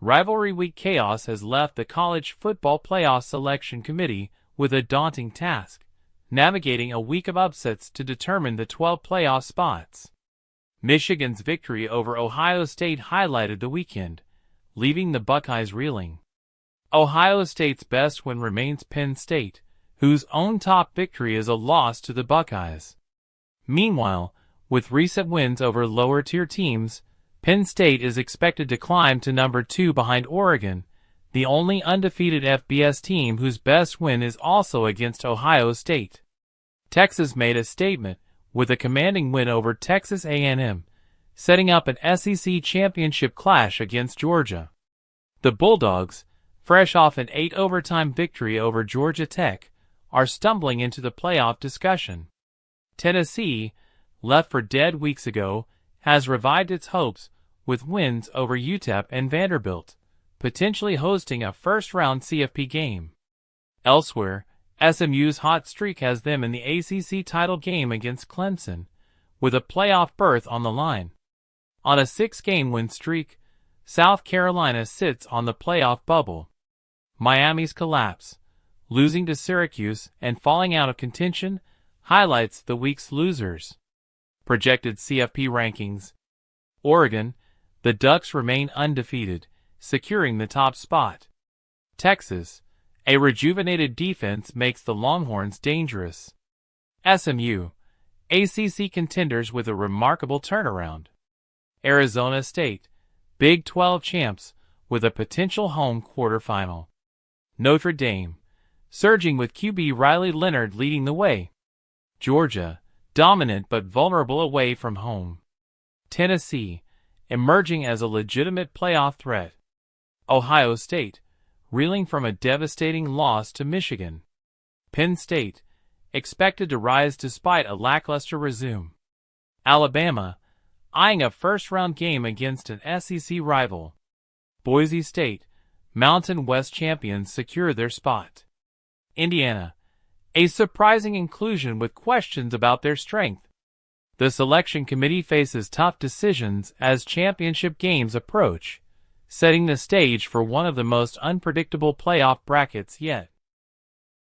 Rivalry week chaos has left the College Football Playoff Selection Committee with a daunting task, navigating a week of upsets to determine the 12 playoff spots. Michigan's victory over Ohio State highlighted the weekend, leaving the Buckeyes reeling. Ohio State's best win remains Penn State, whose own top victory is a loss to the Buckeyes. Meanwhile, with recent wins over lower-tier teams, Penn State is expected to climb to number 2 behind Oregon, the only undefeated FBS team whose best win is also against Ohio State. Texas made a statement with a commanding win over Texas A&M, setting up an SEC championship clash against Georgia. The Bulldogs, fresh off an 8-overtime victory over Georgia Tech, are stumbling into the playoff discussion. Tennessee, left for dead weeks ago, has revived its hopes with wins over UTEP and Vanderbilt, potentially hosting a first-round CFP game. Elsewhere, SMU's hot streak has them in the ACC title game against Clemson, with a playoff berth on the line. On a 6-game win streak, South Carolina sits on the playoff bubble. Miami's collapse, losing to Syracuse and falling out of contention, highlights the week's losers. Projected CFP rankings. Oregon, the Ducks remain undefeated, securing the top spot. Texas, a rejuvenated defense makes the Longhorns dangerous. SMU, ACC contenders with a remarkable turnaround. Arizona State, Big 12 champs with a potential home quarterfinal. Notre Dame, surging with QB Riley Leonard leading the way. Georgia, dominant but vulnerable away from home. Tennessee, emerging as a legitimate playoff threat. Ohio State, reeling from a devastating loss to Michigan. Penn State, expected to rise despite a lackluster resume. Alabama, eyeing a first-round game against an SEC rival. Boise State, Mountain West champions secure their spot. Indiana, a surprising inclusion with questions about their strength. The selection committee faces tough decisions as championship games approach, setting the stage for one of the most unpredictable playoff brackets yet.